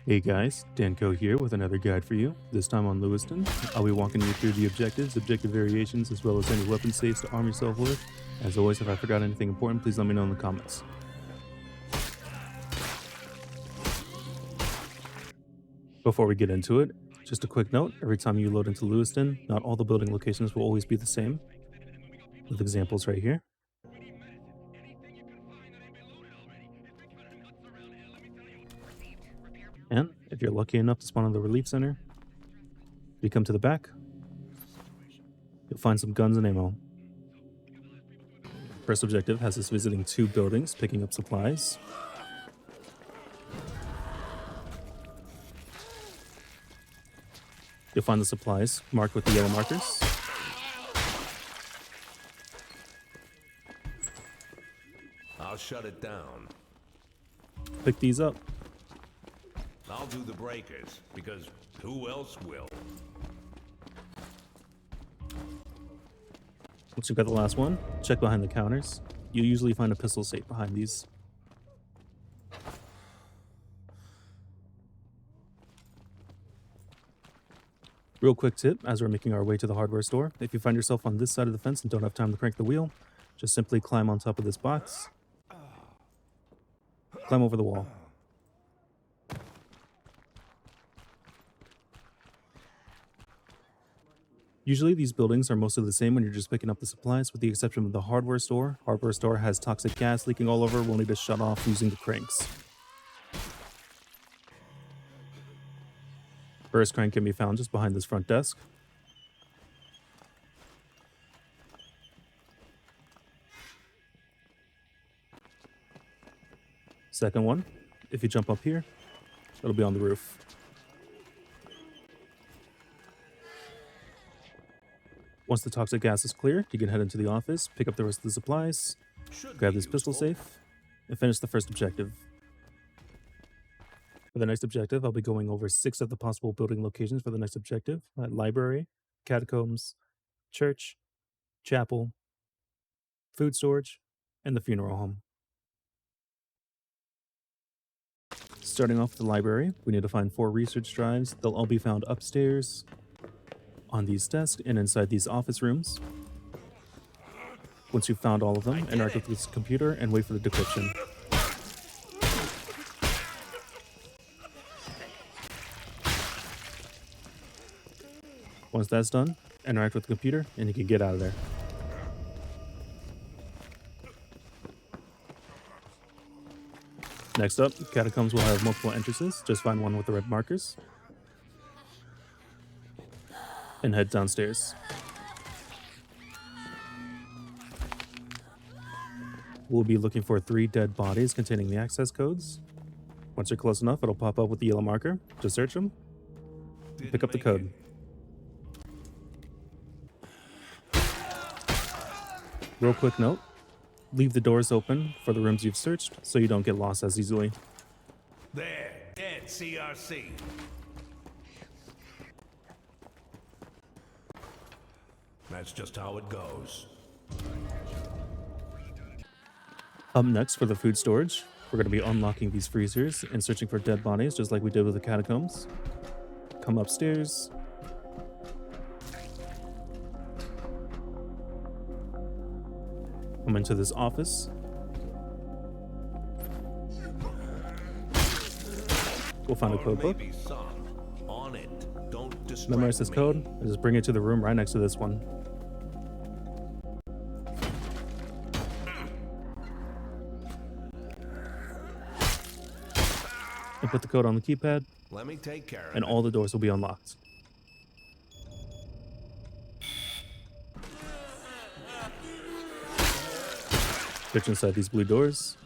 Hey guys, Danco here with another guide for you. This time on Lewiston, I'll be walking you through the objectives, objective variations, as well as any weapon safes to arm yourself with. As always, if I forgot anything important, please let me know in the comments. Before we get into it, just a quick note, every time you load into Lewiston, not all the building locations will always be the same, with examples right here. And if you're lucky enough to spawn on the relief center, you come to the back, you'll find some guns and ammo. First objective has us visiting 2 buildings, picking up supplies. You'll find the supplies marked with the yellow markers. I'll shut it down. Pick these up. I'll do the breakers, because who else will? Once you've got the last one, check behind the counters. You'll usually find a pistol safe behind these. Real quick tip, as we're making our way to the hardware store, if you find yourself on this side of the fence and don't have time to crank the wheel, just simply climb on top of this box. Climb over the wall. Usually these buildings are mostly the same when you're just picking up the supplies, with the exception of the hardware store. Hardware store has toxic gas leaking all over, we'll need to shut off using the cranks. First crank can be found just behind this front desk. Second one, if you jump up here, it'll be on the roof. Once the toxic gas is clear, you can head into the office, pick up the rest of the supplies, grab this pistol safe, and finish the first objective. For the next objective, I'll be going over 6 of the possible building locations for the next objective: library, catacombs, church, chapel, food storage, and the funeral home. Starting off with the library, we need to find 4 research drives. They'll all be found upstairs, on these desks, and inside these office rooms. Once you've found all of them, interact with this computer and wait for the decryption. Once that's done, interact with the computer and you can get out of there. Next up, catacombs will have multiple entrances. Just find one with the red markers and head downstairs. We'll be looking for 3 dead bodies containing the access codes. Once you're close enough, it'll pop up with the yellow marker. Just search them, pick up the code. Real quick note, leave the doors open for the rooms you've searched so you don't get lost as easily. There, dead CRC. That's just how it goes. Up next for the food storage, we're going to be unlocking these freezers and searching for dead bodies just like we did with the catacombs. Come upstairs. Come into this office. We'll find a code book. On it. Don't distract Memorize this me. code and just bring it to the room right next to this one. And put the code on the keypad, Let me take care of and it. all the doors will be unlocked. Search inside these blue doors.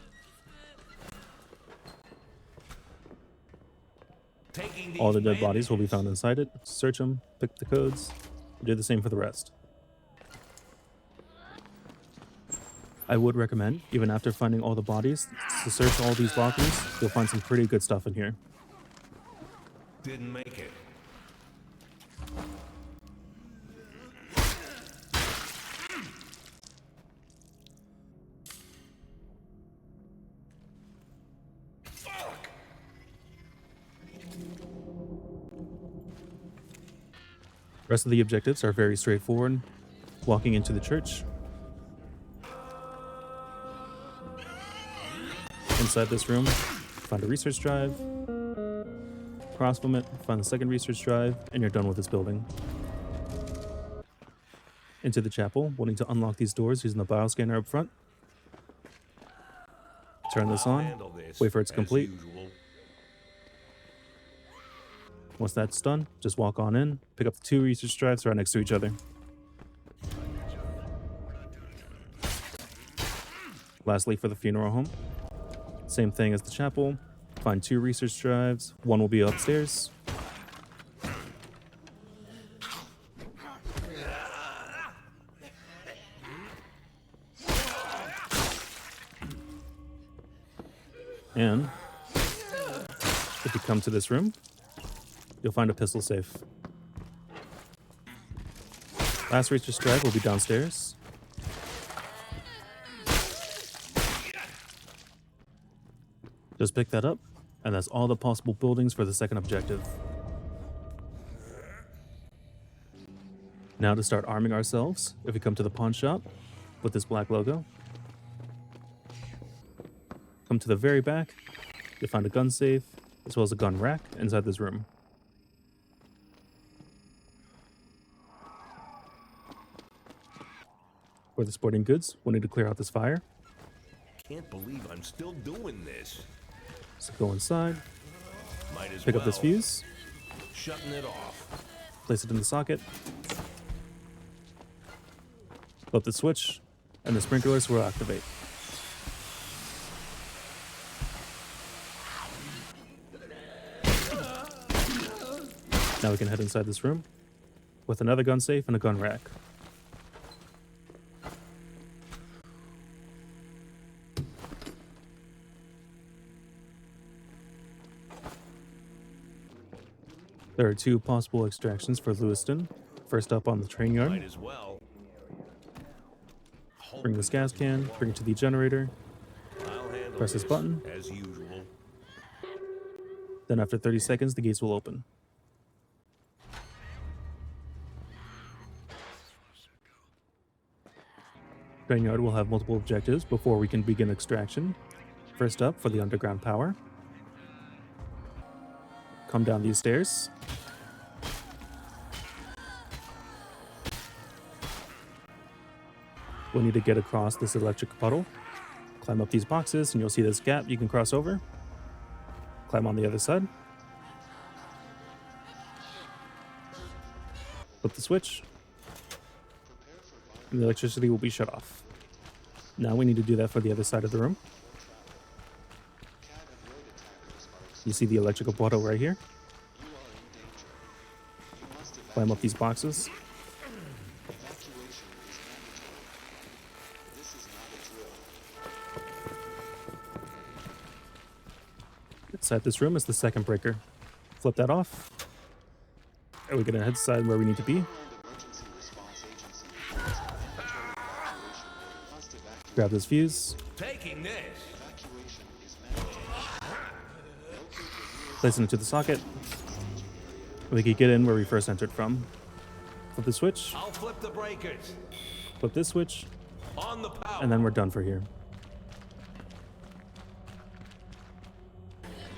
All the dead bodies will be found inside it. Search them, pick the codes, and do the same for the rest. I would recommend, even after finding all the bodies, to search all these lockers. You'll find some pretty good stuff in here. Didn't make it. Rest of the objectives are very straightforward. Walking into the church. Inside this room, find a research drive. Cross from it, find the second research drive, and you're done with this building. Into the chapel, we'll need to unlock these doors using the bioscanner up front. Turn this on, wait for it to complete. Once that's done, just walk on in, pick up the 2 research drives right next to each other. Lastly, for the funeral home, same thing as the chapel. Find 2 research drives. One will be upstairs. And if you come to this room, you'll find a pistol safe. Last research drive will be downstairs. Just pick that up, and that's all the possible buildings for the second objective. Now to start arming ourselves, if we come to the pawn shop with this black logo, come to the very back, you'll find a gun safe, as well as a gun rack inside this room. For the sporting goods, we'll need to clear out this fire. Can't believe I'm still doing this. So go inside, Might as pick well. up this fuse, Shutting it off. place it in the socket, flip the switch, and the sprinklers will activate. Now we can head inside this room with another gun safe and a gun rack. There are 2 possible extractions for Lewiston. First up on the train Might yard, as well. bring this gas can, bring it to the generator, I'll handle press this button. as usual. Then after 30 seconds, the gates will open. Train yard will have multiple objectives before we can begin extraction. First up, for the underground power. Come down these stairs. We'll need to get across this electric puddle. Climb up these boxes and you'll see this gap you can cross over. Climb on the other side. Flip the switch. And the electricity will be shut off. Now we need to do that for the other side of the room. You see the electrical puddle right here. Climb up these boxes. Inside this room is the second breaker. Flip that off. And we're gonna head inside where we need to be. Grab this fuse. Taking this. Place it into the socket. We can get in where we first entered from. Flip the switch. I'll flip the breakers. Flip this switch. On the power. And then we're done for here.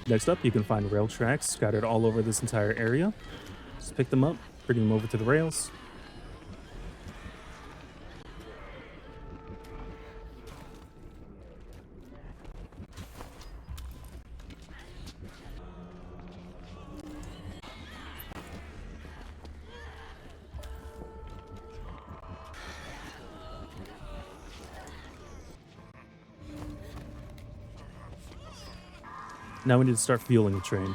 Next up, you can find rail tracks scattered all over this entire area. Just pick them up, bring them over to the rails. Now we need to start fueling the train.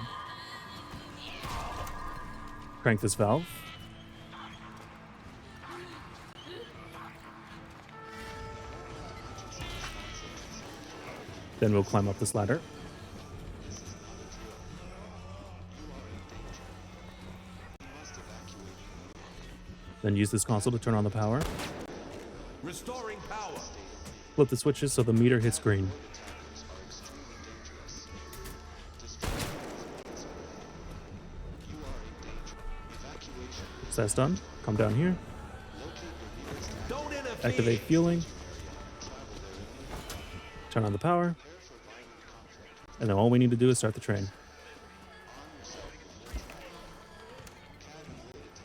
Crank this valve. Then we'll climb up this ladder. Then use this console to turn on the power. Restoring power. Flip the switches so the meter hits green. So that's done. Come down here, Don't interfere. activate fueling, turn on the power, and then all we need to do is start the train.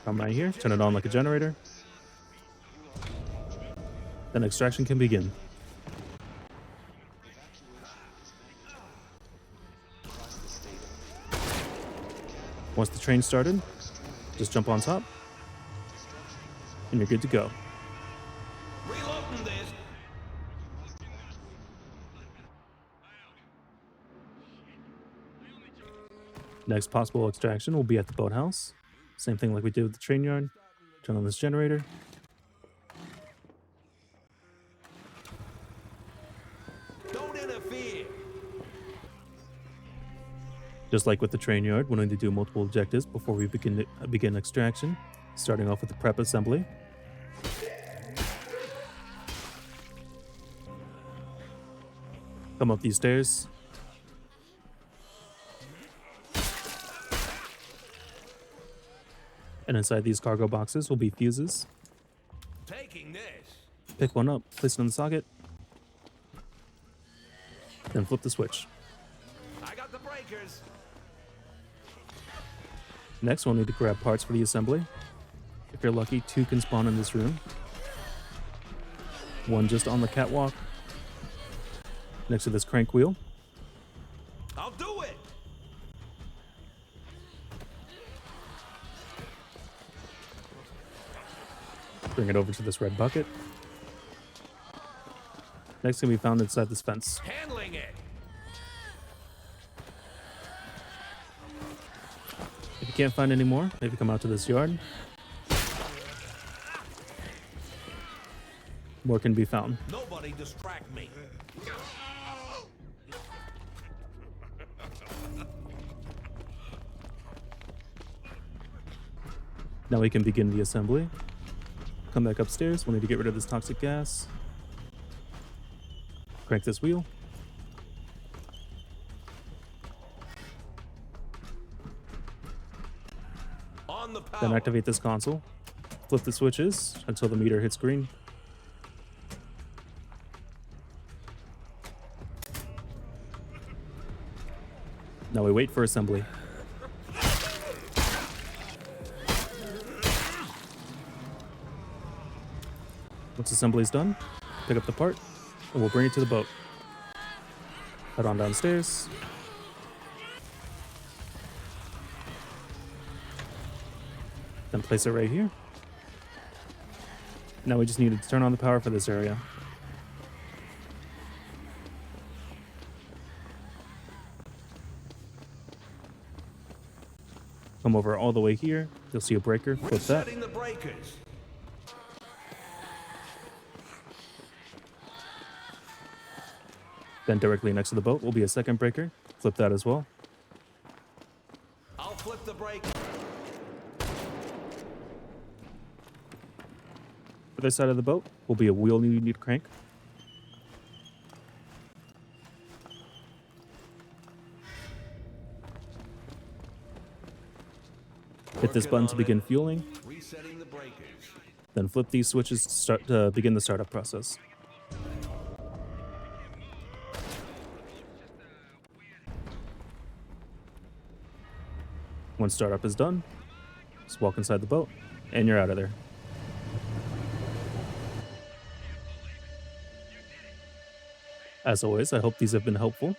Come right here, turn it on like a generator. Then extraction can begin. Once the train started, just jump on top, and you're good to go. Reloading this. Next possible extraction will be at the boathouse. Same thing like we did with the train yard. Turn on this generator. Don't interfere. Just like with the train yard, we're going to do multiple objectives before we begin extraction. Starting off with the prep assembly. Come up these stairs. And inside these cargo boxes will be fuses. Taking this. Pick one up, place it in the socket, then flip the switch. I got the breakers. Next, we'll need to grab parts for the assembly. If you're lucky, 2 can spawn in this room. 1 just on the catwalk, next to this crank wheel. I'll do it. Bring it over to this red bucket. Next can be found inside this fence. Handling it. If you can't find any more, maybe come out to this yard. More can be found. Nobody distract me. Now we can begin the assembly. Come back upstairs. We'll need to get rid of this toxic gas. Crank this wheel. On the power. Then activate this console. Flip the switches until the meter hits green. Now we wait for assembly. Once assembly is done, pick up the part, and we'll bring it to the boat. Head on downstairs. Then place it right here. Now we just need to turn on the power for this area. Come over all the way here. You'll see a breaker. Flip that. Setting the breakers. Then directly next to the boat will be a second breaker. Flip that as well. I'll flip the break. Other side of the boat will be a wheel you need to crank. Hit this Working button to on begin it. fueling, Resetting the breakers. then flip these switches to begin the startup process. Once startup is done, just walk inside the boat, and you're out of there. As always, I hope these have been helpful.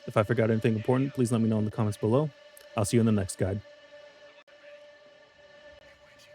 If I forgot anything important, please let me know in the comments below. I'll see you in the next guide.